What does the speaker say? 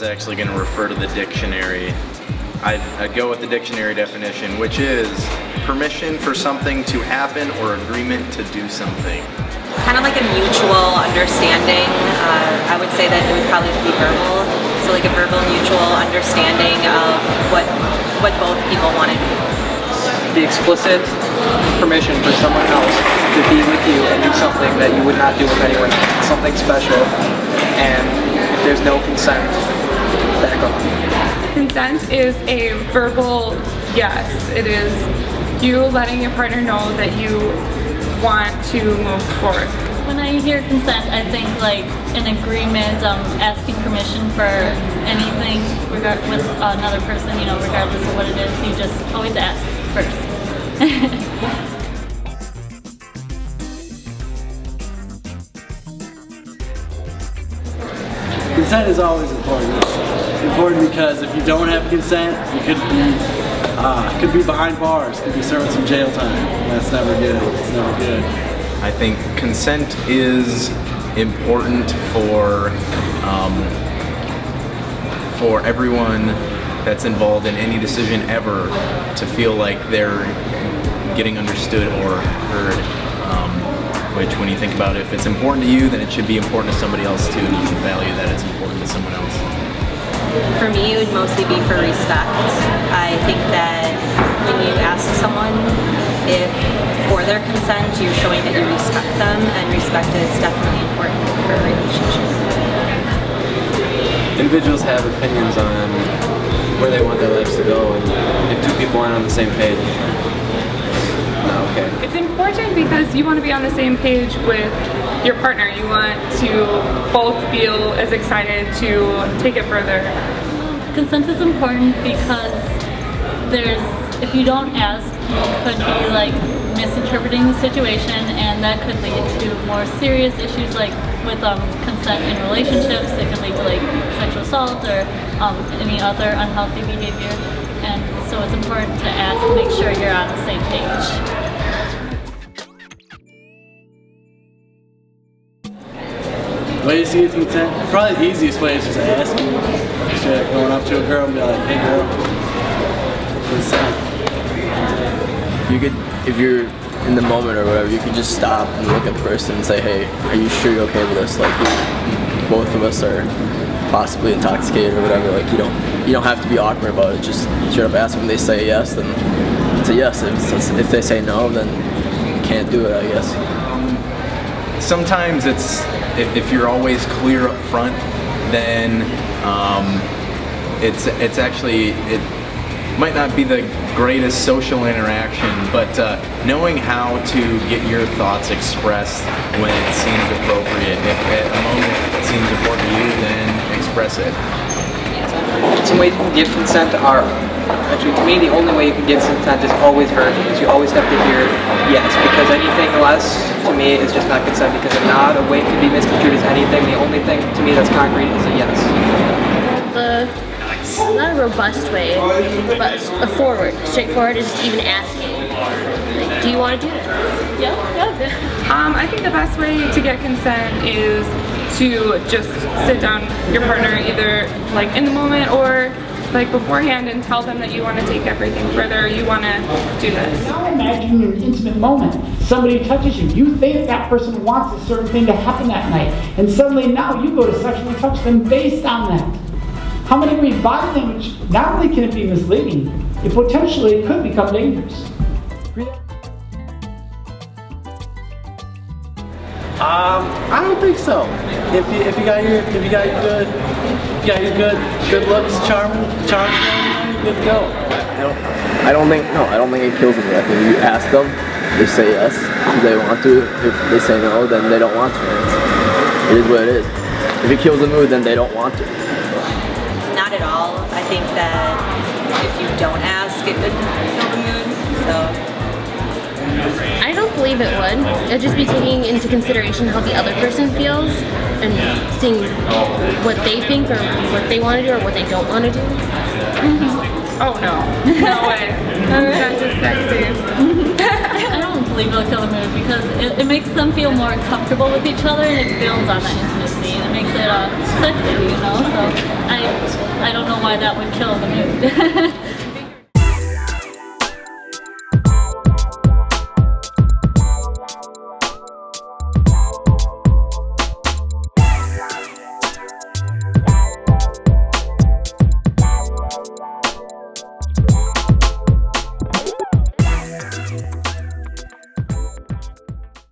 was actually going to refer to the dictionary. I'd go with the dictionary definition, which is permission for something to happen or agreement to do something. Kind of like a mutual understanding. I would say that it would probably be verbal. So like a verbal mutual understanding of what both people want to do. The explicit permission for someone else to be with you and do something that you would not do with anyone else. Something special. And if there's no consent, back off. Consent is a verbal yes. It is you letting your partner know that you want to move forward. When I hear consent, I think like an agreement, asking permission for anything with another person, you know, regardless of what it is. You just always ask first. Consent is always important. It's important because if you don't have consent, you could be behind bars, could be serving some jail time. That's never good. It's never good. I think consent is important for everyone that's involved in any decision ever to feel like they're getting understood or heard. Which, when you think about it, if it's important to you, then it should be important to somebody else too, and you can value that it's important to someone else. For me, it would mostly be for respect. I think that when you ask someone if for their consent, you're showing that you respect them, and respect is definitely important for a relationship. Individuals have opinions on where they want their lives to go, and if two people aren't on the same page, not okay. It's important because you want to be on the same page with your partner. You want to both feel as excited to take it further. Consent is important because if you don't ask, you could be like misinterpreting the situation, and that could lead to more serious issues like with consent in relationships. It could lead to like sexual assault or any other unhealthy behavior. And so it's important to ask and make sure you're on the same page. Ways to get consent? Probably the easiest way is just asking. Just going up to a girl and be like, hey girl, consent. You could, if you're in the moment or whatever, you could just stop and look at the person and say, hey, are you sure you're okay with this? Like, both of us are possibly intoxicated or whatever. Like, you don't have to be awkward about it. Just straight up ask them. They say yes, then it's a yes. If they say no, then you can't do it, I guess. Sometimes if you're always clear up front, then it's actually, it might not be the greatest social interaction, but knowing how to get your thoughts expressed when it seems appropriate. If at a moment it seems important to you, then express it. Some ways you can give consent are, actually to me, the only way you can give consent is always heard, because you always have to hear yes, because anything less to me is just not consent, because a nod, a wink could be misconstrued as anything. The only thing to me that's concrete is a yes. Not a robust way, but straightforward is just even asking. Like, do you want to do this? Yeah. I think the best way to get consent is to just sit down your partner either like in the moment or like beforehand and tell them that you want to take everything further, you want to do this. Now imagine an intimate moment. Somebody touches you. You think that person wants a certain thing to happen that night, and suddenly now you go to sexually touch them based on that. How many body language, not only can it be misleading, it potentially could become dangerous. I don't think so. If you got your good looks, charming, you're good to go. I don't think it kills them. I think you ask them, they say yes if they want to. If they say no, then they don't want to. It is what it is. If it kills the mood, then they don't want to. Not at all. I think that if you don't ask, it could kill the mood. So. I don't believe it would. It would just be taking into consideration how the other person feels and seeing what they think or what they want to do or what they don't want to do. Oh no. No way. That's just sexy. I don't believe it'll kill the mood because it makes them feel more comfortable with each other and it builds on that intimacy and it makes it sexy, you know? So I don't know why that would kill the mood.